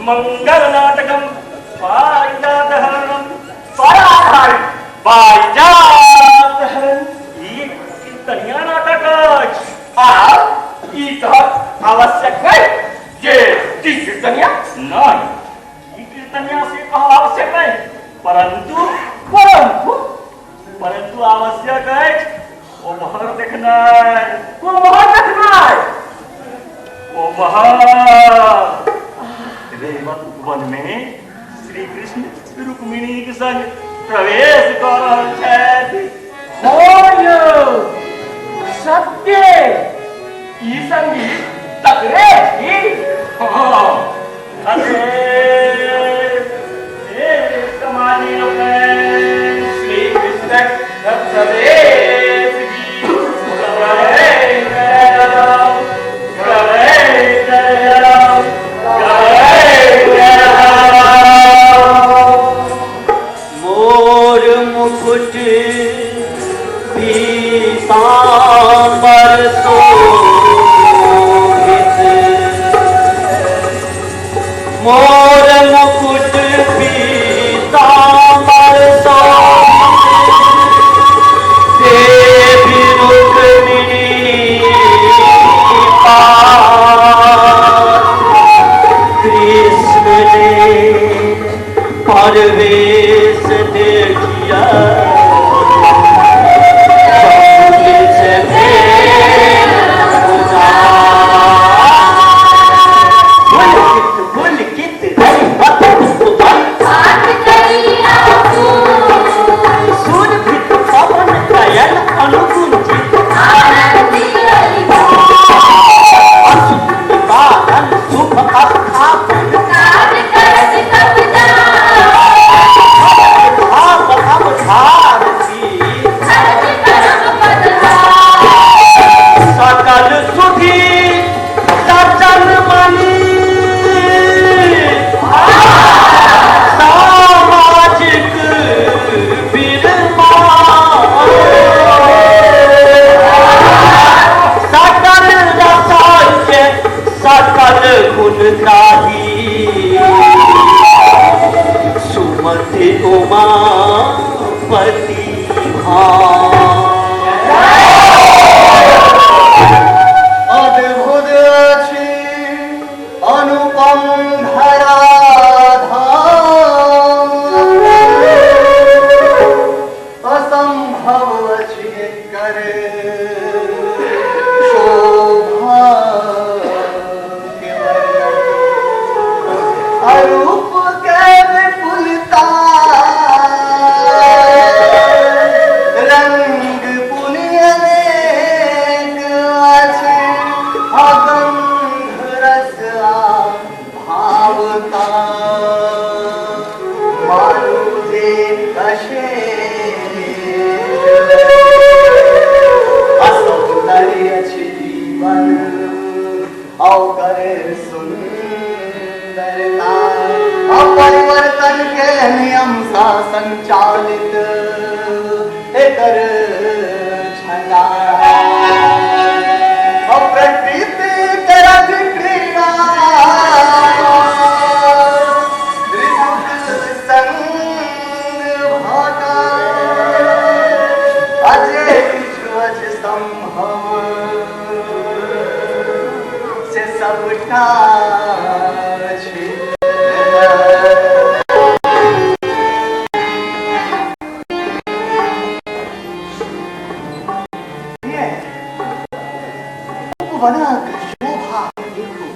मंगल नाटकम पारिजातहरणम पराधार पारिजातहरण ये कीर्तनिया नाटक आ ई तो आवश्यक है ये कीर्तनिया नहीं कीर्तनिया से कहा आवश्यक है परंतु परंतु परंतु आवश्यक है वो बाहर देखना है वो बाहर देखना है ओ महा रेवत उपवन में श्री कृष्ण रुक्मिणी के संग प्रवेश कर रहल सत्य ई संगीत तकरे कमानी लोग श्री कृष्ण प्रवेश मोर मुकुट पीतांबर शोभित, मोर मुकुट पीतांबर शोभित, देवी रुक्मिणी कृष्ण ने परवेश देखिया सुमति उमापति अद्भुत अछि अनुपम धराधाम, असंभव अछि कर शोभा रूप के विपुलता, रंग पुण्यनेक अछि अगंध रस भावता, मानु जे असौंदर्य अछि जीवन अवकर सुंदरता, अपरिवर्तन के नियम सा संचालित एकर छटा, प्रकृति के रज क्रीड़ा ऋतुक संग भाटा, अजय ध्वज संभव से सबटा वनक शोभा देखो।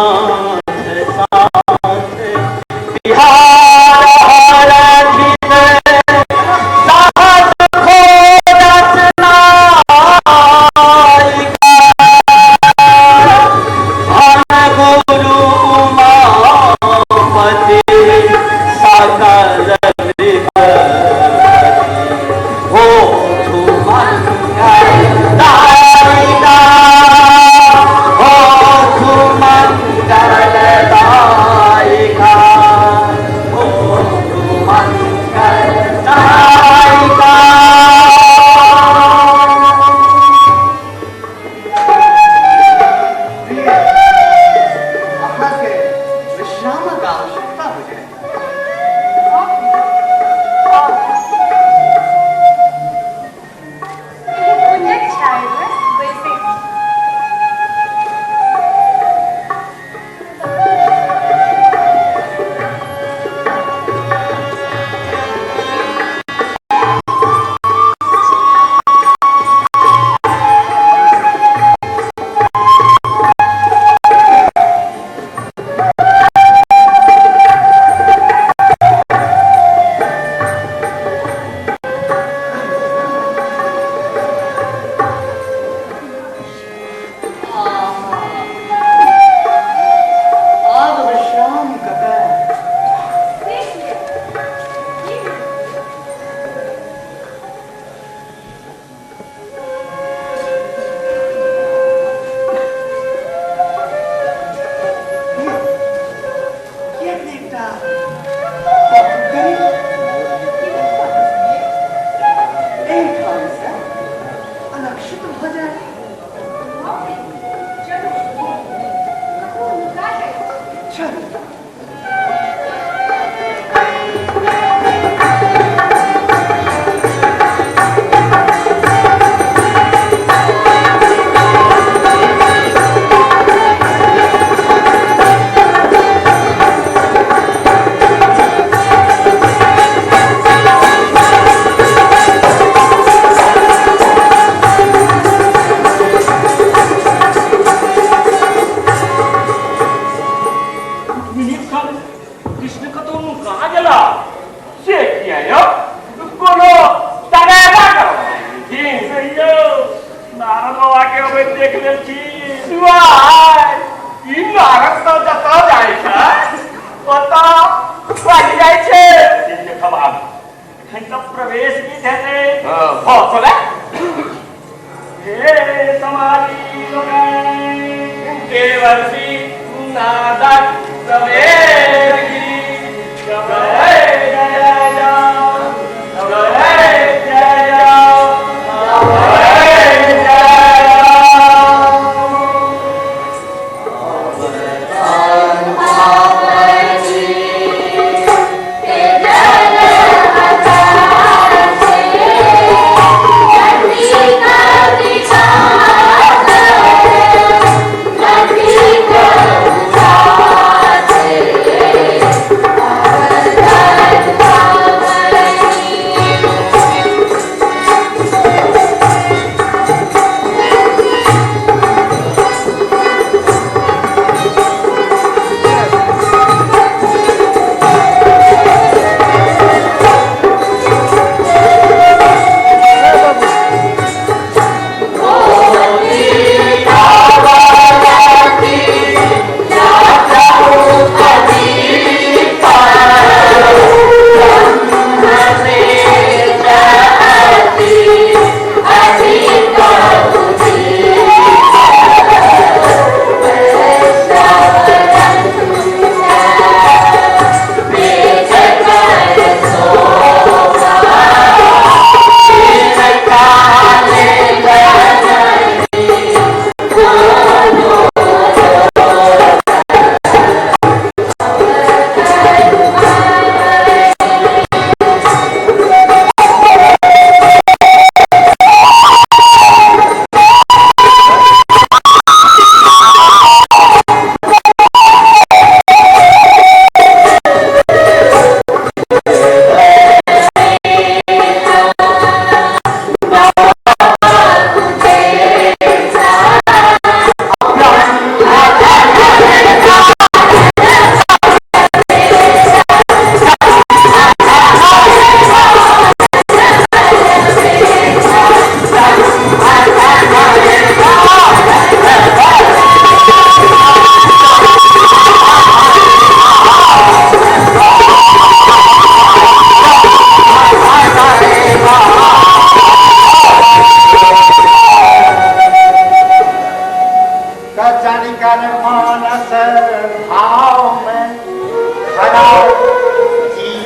Thank you.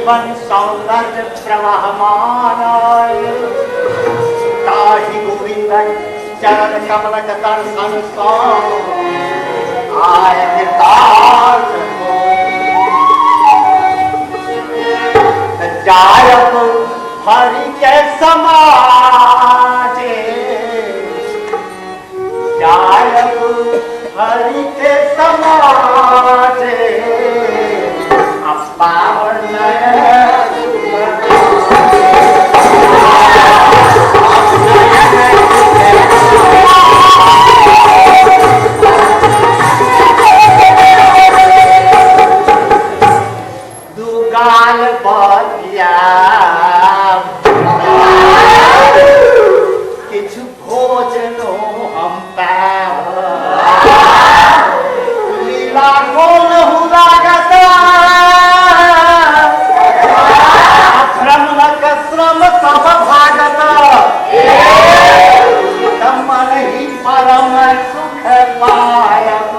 जीवन सौंदर्य प्रवाहमान ताहि गोविंद चरण कमलक दर्शन सो आय निताज जायब हरि के समाजे जायब हरि के समाजे पावन दुगाल बतिया किछु भोजनो हम लीला कोन हुलागत श्रम सब भागत मन ही परम सुख पायब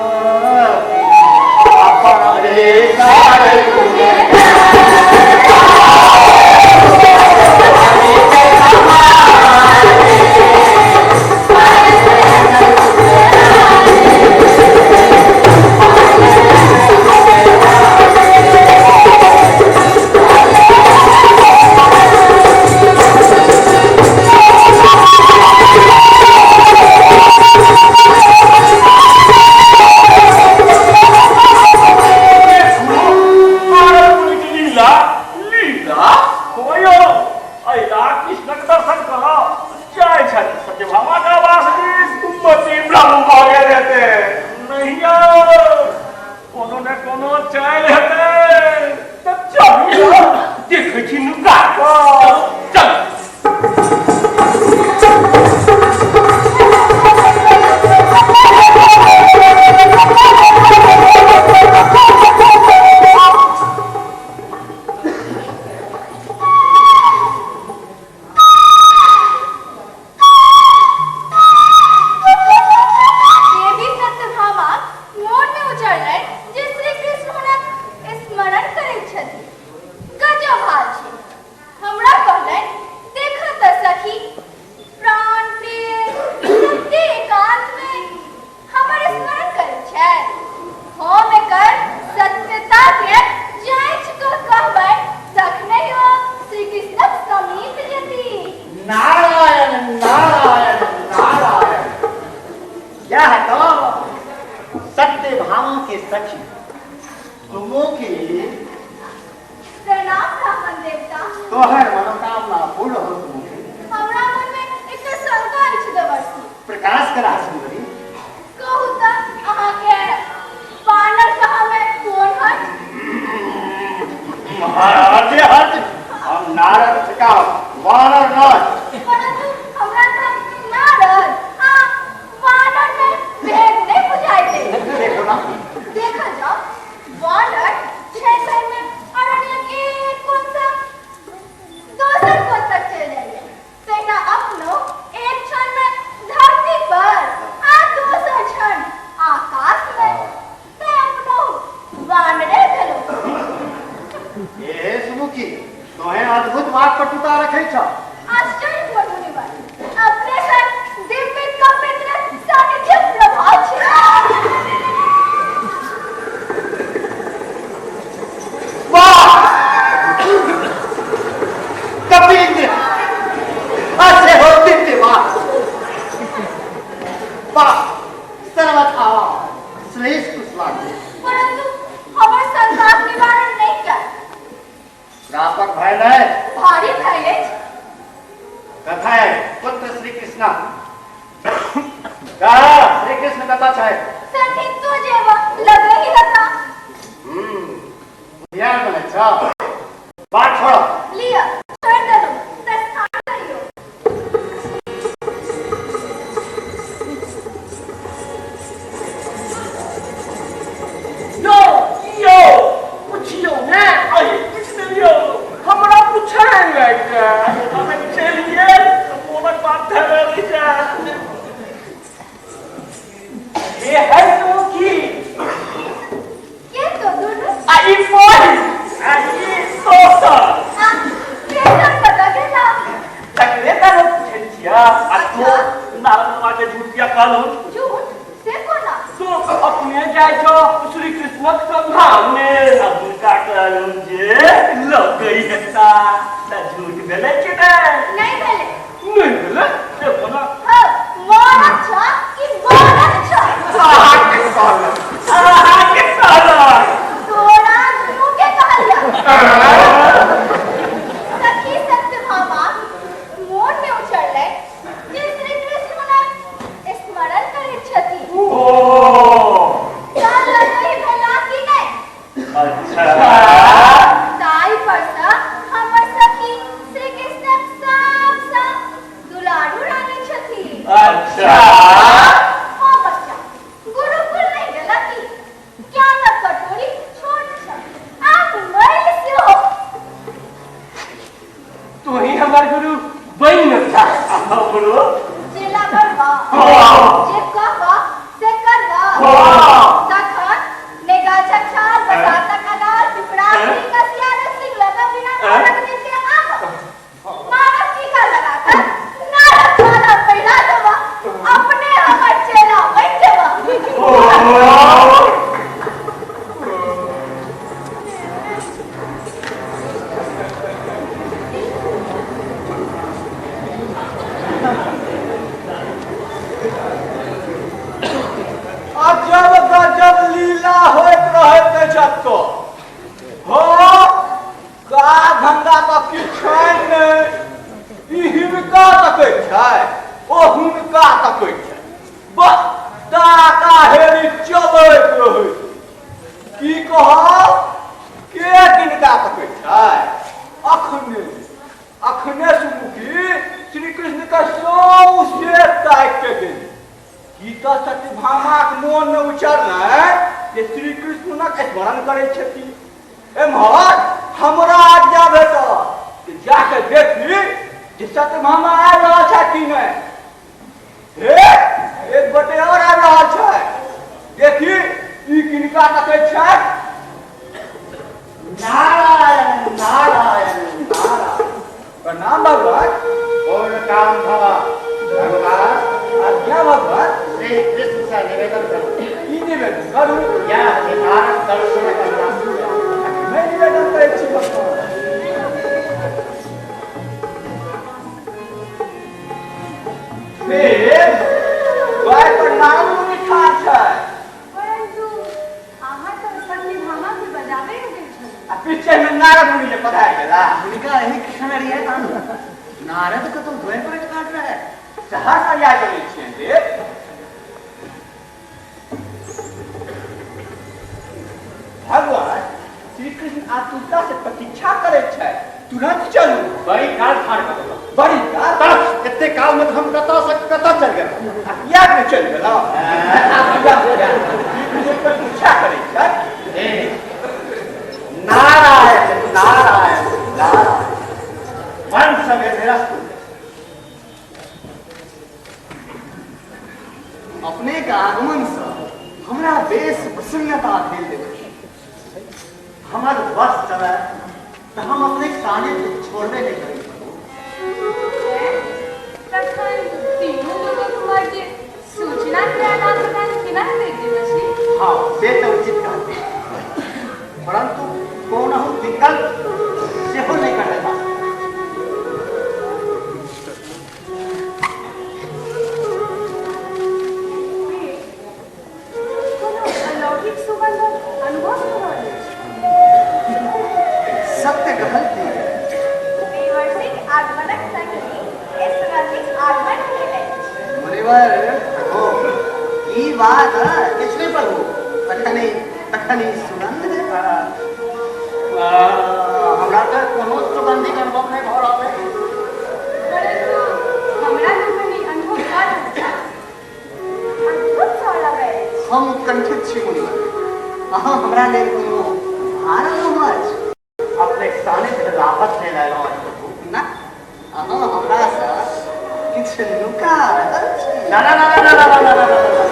Aí foi! Aí, Sousa! कृष्णक सामने अब काटल जे लगई हेता त झूठ भेले कि नहीं भेले नहीं भेले से बोला हाँ मोरत छ कि मोरत छ के साला तोरा मुके कहलिया सखी सत्यभामा मोर में उछलले जे श्री कृष्ण ने स्मरण करे छथि काल लगई भेला कि नहीं अच्छा ताई परसा हमर सखी श्री कृष्ण साफ दुलारू रानी छथि अच्छा ओ बच्चा गुरुकुल नहीं गेला कि क्या न कटोरी छोट छ आप मैल से हो तू ही हमार गुरु बन था गुरु जेला करवा जे कहवा से करवा तखन नेगा छछाल बताता कदाल पिपड़ा कसिया सिंह लगा बिना नारक देते आव नारक टीका लगाकर नारक माला पैदा देवा अपने हमर चेला बन देवा अजब गजब लीला होइत रहैत अछि तो हो का धंधा तो किछ नहि ई हिनका तकै छै ओ हुनका तकै छै बस ताका हेरी चलैत रहै की कहब के किनका तकै छै अखने सुनू कि श्री कृष्ण का सौंसे ताकि के गेल की तो सत्यभामाक मोन में उछललै जे श्री कृष्णक स्मरण करै छथि एम्हर हमरा आज्ञा भेटल कि जाके देखी जे सत्यभामा आबि रहल छै कि नहि हे एक गोटे और आबि रहल छै देखी ई किनका तकै छै नारायण नारायण नारायण प्रणाम भगवान पूर्ण काम भवा भगवान आज्ञा भगवान श्री कृष्ण से निवेदन करो ई निवेदन करू यह सिद्धार्थ दर्शन करना मैं निवेदन करै छी भगवान भाई प्रणाम लिखा छै परंतु आहा तो सत्यभामा के बजावे गेल छल आ पीछे में नारद मुनि जे पधार गेला उनका यही कृष्ण रही है नारद को तो द्वय पर काट रहा है सहसा या चलै छियै देव भगवान श्री कृष्ण आतुरता से प्रतीक्षा करे छै तुरंत चलू बड़ी काल ठाड़ कर बड़ी काल तब इतने काल में हम कता चल गए या में चल गेला प्रतीक्षा करे छै नारायण नारायण नारायण वन समय निरस्त अपने के आगमन से हमरा बेस प्रसन्नता भेल देखे हमार बस चले तो हम अपने काने को छोड़ने नहीं करेंगे तखन तीनों लोगों कुमार जी सूचना के आदान प्रदान केना करैत अछि हाँ से तो उचित कहते परंतु कौन हम विकल्प से हो नहीं कर देता कोनो अलौकिक सुगंध अनुभव हो रहल अछि सत्य कहती देवर्षिक आगमनक संगी ऐश्वर्यक आगमन भेल अछि मुनिवर हो ई बात किसने पर हो तखनी सुगंध है हमरा तो कोनो सुगंधिक अनुभव नहीं हो रहा है परंतु हमरा लोकनि अनुभव भऽ रहल अछि अद्भुत सा लगै अछि हम कंठित छी मुनिवर अहाँ हमरा लेल कोनो भारत होमच अपने स्थाने से राहत ले लायलो ना अहाँ हमरा से किछ लुका रहल छी ना ना ना ना ना ना ना ना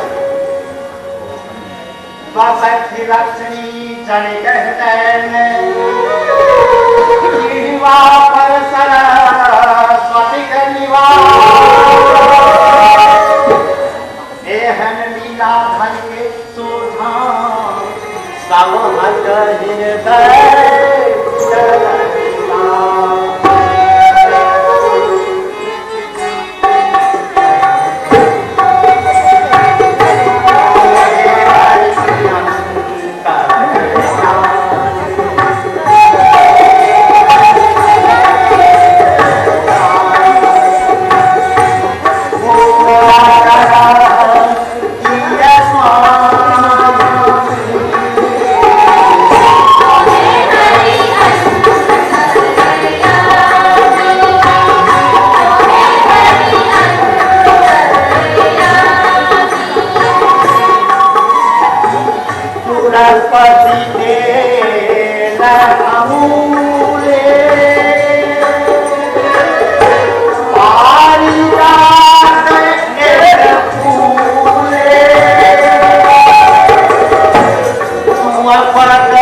बासठी लक्ष्मी जन कहते जीवा पर सरस्वती का निवास एहन लीला धन के शोभा para